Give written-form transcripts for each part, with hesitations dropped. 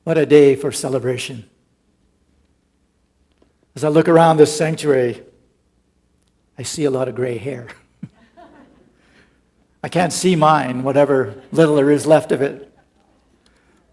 What a day for celebration. As I look around this sanctuary, I see a lot of gray hair. I can't see mine, whatever little there is left of it,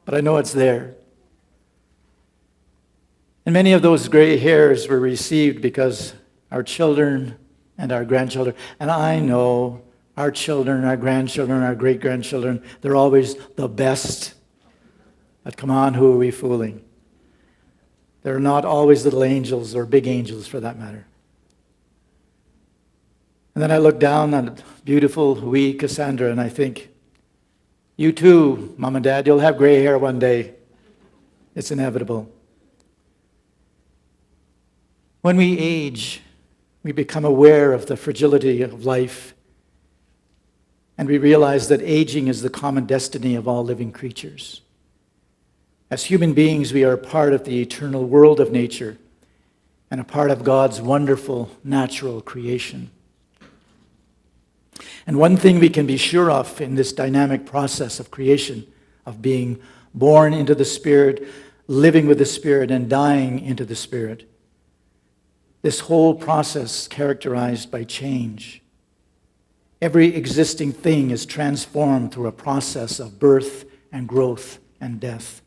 but I know it's there. And many of those gray hairs were received because our children and our grandchildren, and I know our children, our grandchildren, our great-grandchildren, they're always the best. But come on, who are we fooling? They're not always little angels or big angels for that matter. And then I look down on beautiful, wee Cassandra, and I think, you too, Mom and Dad, you'll have gray hair one day. It's inevitable. When we age, we become aware of the fragility of life, and we realize that aging is the common destiny of all living creatures. As human beings, we are a part of the eternal world of nature and a part of God's wonderful natural creation. And one thing we can be sure of in this dynamic process of creation, of being born into the Spirit, living with the Spirit, and dying into the Spirit, this whole process characterized by change. Every existing thing is transformed through a process of birth and growth and death.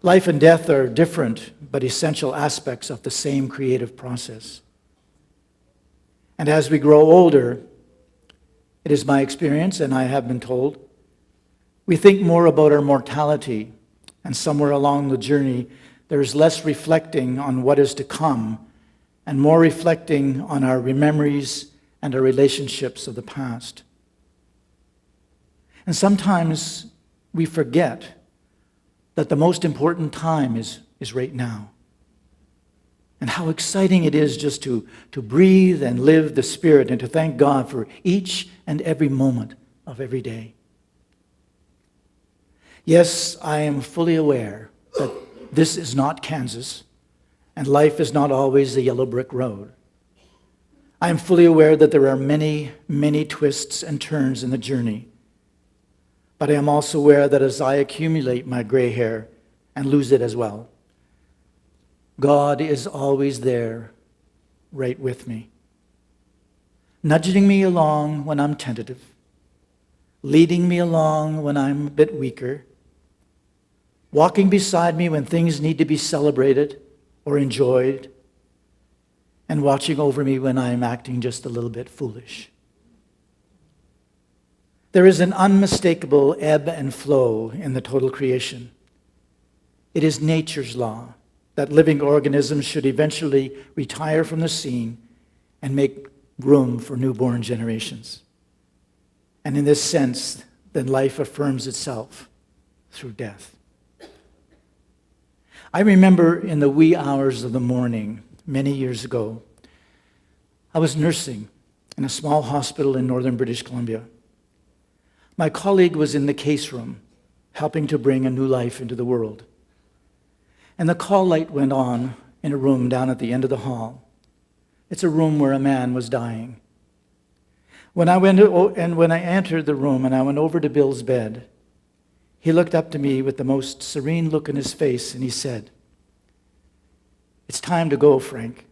Life and death are different but essential aspects of the same creative process. And as we grow older, it is my experience, and I have been told, we think more about our mortality, and somewhere along the journey, there is less reflecting on what is to come and more reflecting on our memories and our relationships of the past. And sometimes we forget that the most important time is right now. And how exciting it is just to breathe and live the Spirit and to thank God for each and every moment of every day. Yes, I am fully aware that this is not Kansas, and life is not always a yellow brick road. I am fully aware that there are many, many twists and turns in the journey. But I am also aware that as I accumulate my gray hair and lose it as well, God is always there, right with me, nudging me along when I'm tentative, leading me along when I'm a bit weaker, walking beside me when things need to be celebrated or enjoyed, and watching over me when I'm acting just a little bit foolish. There is an unmistakable ebb and flow in the total creation. It is nature's law that living organisms should eventually retire from the scene and make room for newborn generations. And in this sense, then life affirms itself through death. I remember in the wee hours of the morning, many years ago, I was nursing in a small hospital in northern British Columbia. My colleague was in the case room, helping to bring a new life into the world. And the call light went on in a room down at the end of the hall. It's a room where a man was dying. When I entered the room and I went over to Bill's bed, he looked up to me with the most serene look in his face and he said, "It's time to go, Frank.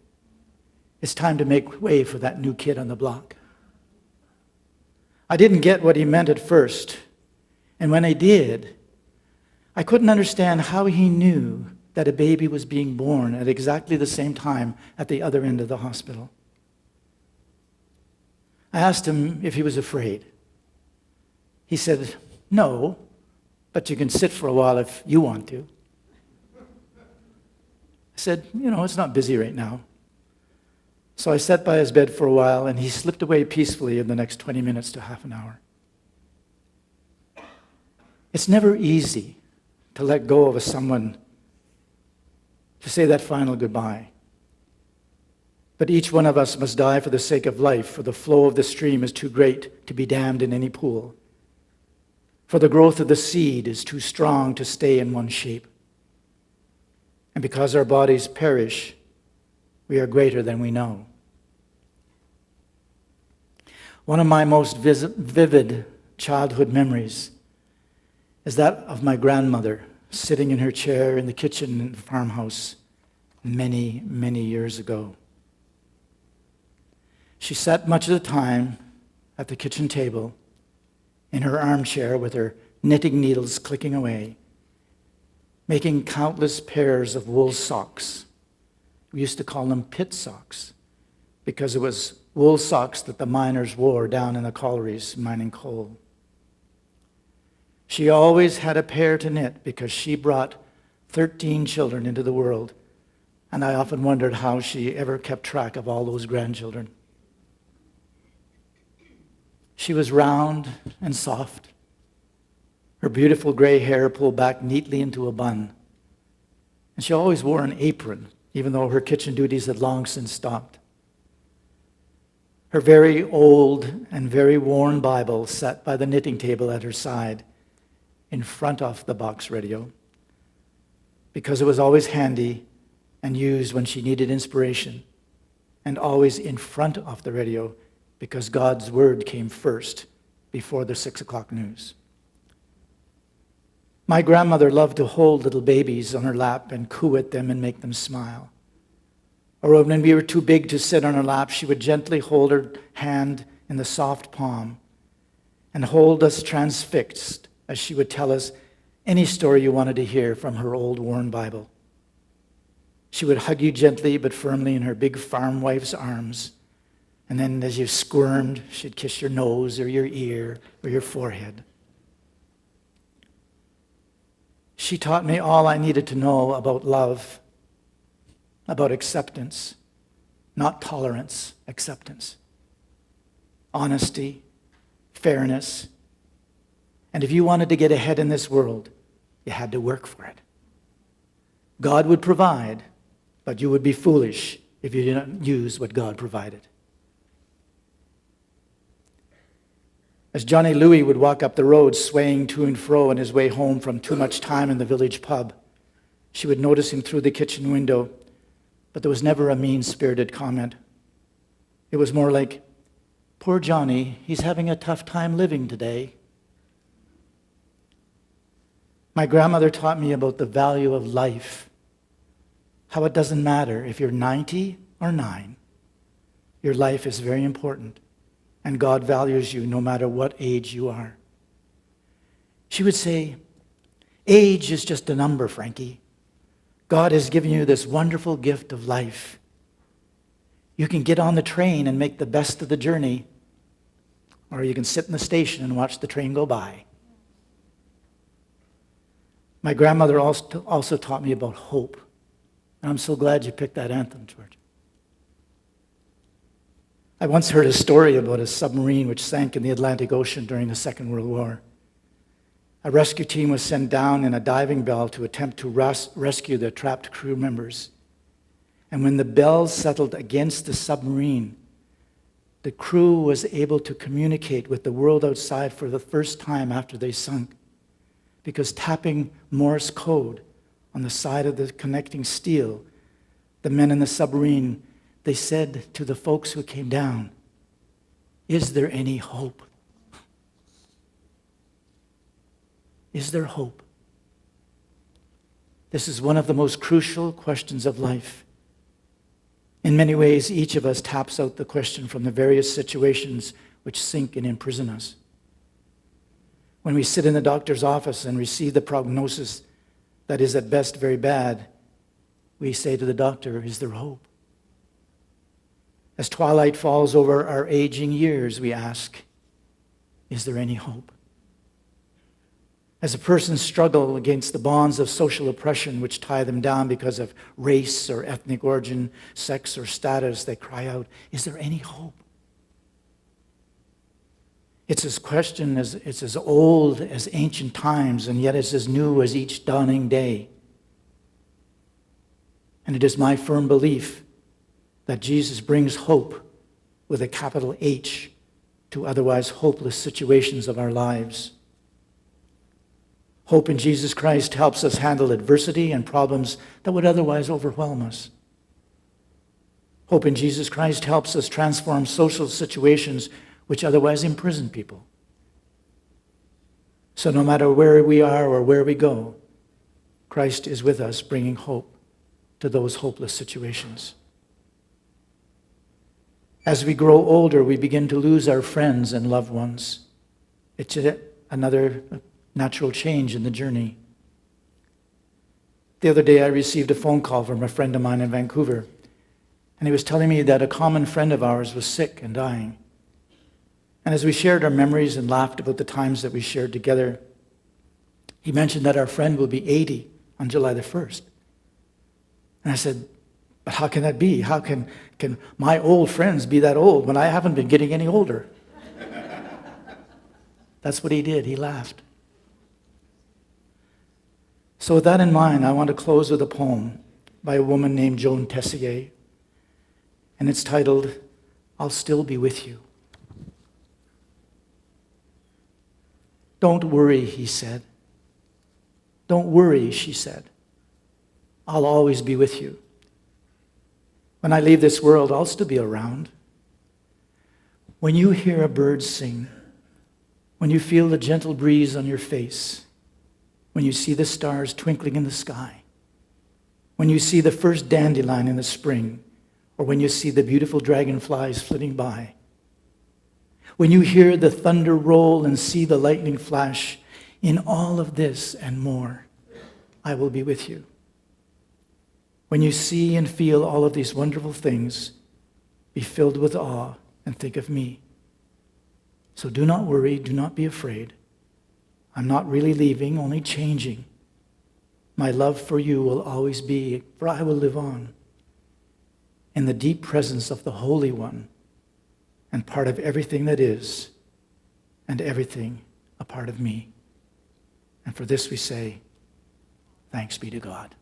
It's time to make way for that new kid on the block." I didn't get what he meant at first, and when I did, I couldn't understand how he knew that a baby was being born at exactly the same time at the other end of the hospital. I asked him if he was afraid. He said, "No, but you can sit for a while if you want to." I said, "It's not busy right now." So I sat by his bed for a while, and he slipped away peacefully in the next 20 minutes to half an hour. It's never easy to let go of someone, to say that final goodbye. But each one of us must die for the sake of life, for the flow of the stream is too great to be dammed in any pool. For the growth of the seed is too strong to stay in one shape. And because our bodies perish, we are greater than we know. One of my most vivid childhood memories is that of my grandmother sitting in her chair in the kitchen in the farmhouse many, many years ago. She sat much of the time at the kitchen table in her armchair with her knitting needles clicking away, making countless pairs of wool socks. We used to call them pit socks because it was wool socks that the miners wore down in the collieries mining coal. She always had a pair to knit because she brought 13 children into the world, and I often wondered how she ever kept track of all those grandchildren. She was round and soft, her beautiful gray hair pulled back neatly into a bun, and she always wore an apron, even though her kitchen duties had long since stopped. Her very old and very worn Bible sat by the knitting table at her side, in front of the box radio, because it was always handy and used when she needed inspiration, and always in front of the radio because God's word came first before the 6 o'clock news. My grandmother loved to hold little babies on her lap and coo at them and make them smile. Or when we were too big to sit on her lap, she would gently hold her hand in the soft palm and hold us transfixed as she would tell us any story you wanted to hear from her old worn Bible. She would hug you gently but firmly in her big farm wife's arms, and then as you squirmed, she'd kiss your nose or your ear or your forehead. She taught me all I needed to know about love, about acceptance, not tolerance, acceptance, honesty, fairness. And if you wanted to get ahead in this world, you had to work for it. God would provide, but you would be foolish if you didn't use what God provided. As Johnny Louie would walk up the road swaying to and fro on his way home from too much time in the village pub, she would notice him through the kitchen window, but there was never a mean-spirited comment. It was more like, "Poor Johnny, he's having a tough time living today." My grandmother taught me about the value of life, how it doesn't matter if you're 90 or 9. Your life is very important, and God values you no matter what age you are. She would say, "Age is just a number, Frankie. God has given you this wonderful gift of life. You can get on the train and make the best of the journey, or you can sit in the station and watch the train go by." My grandmother also taught me about hope, and I'm so glad you picked that anthem, George. I once heard a story about a submarine which sank in the Atlantic Ocean during the Second World War. A rescue team was sent down in a diving bell to attempt to rescue the trapped crew members. And when the bell settled against the submarine, the crew was able to communicate with the world outside for the first time after they sunk, because tapping Morse code on the side of the connecting steel, the men in the submarine, they said to the folks who came down, "Is there any hope? Is there hope?" This is one of the most crucial questions of life. In many ways, each of us taps out the question from the various situations which sink and imprison us. When we sit in the doctor's office and receive the prognosis that is at best very bad, we say to the doctor, "Is there hope?" As twilight falls over our aging years, we ask, "Is there any hope?" As a person struggles against the bonds of social oppression which tie them down because of race or ethnic origin, sex or status, they cry out, "Is there any hope?" It's as old as ancient times, and yet it's as new as each dawning day. And it is my firm belief that Jesus brings hope with a capital H to otherwise hopeless situations of our lives. Hope in Jesus Christ helps us handle adversity and problems that would otherwise overwhelm us. Hope in Jesus Christ helps us transform social situations which otherwise imprison people. So no matter where we are or where we go, Christ is with us, bringing hope to those hopeless situations. As we grow older, we begin to lose our friends and loved ones. It's another natural change in the journey. The other day, I received a phone call from a friend of mine in Vancouver, and he was telling me that a common friend of ours was sick and dying. And as we shared our memories and laughed about the times that we shared together, he mentioned that our friend will be 80 on July the 1st. And I said, but how can that be? How can my old friends be that old when I haven't been getting any older? That's what he did. He laughed. So with that in mind, I want to close with a poem by a woman named Joan Tessier. And it's titled, I'll Still Be With You. Don't worry, he said. Don't worry, she said. I'll always be with you. When I leave this world, I'll still be around. When you hear a bird sing, when you feel the gentle breeze on your face, when you see the stars twinkling in the sky, when you see the first dandelion in the spring, or when you see the beautiful dragonflies flitting by, when you hear the thunder roll and see the lightning flash, in all of this and more, I will be with you. When you see and feel all of these wonderful things, be filled with awe and think of me. So do not worry, do not be afraid. I'm not really leaving, only changing. My love for you will always be, for I will live on in the deep presence of the Holy One and part of everything that is and everything a part of me. And for this we say, thanks be to God.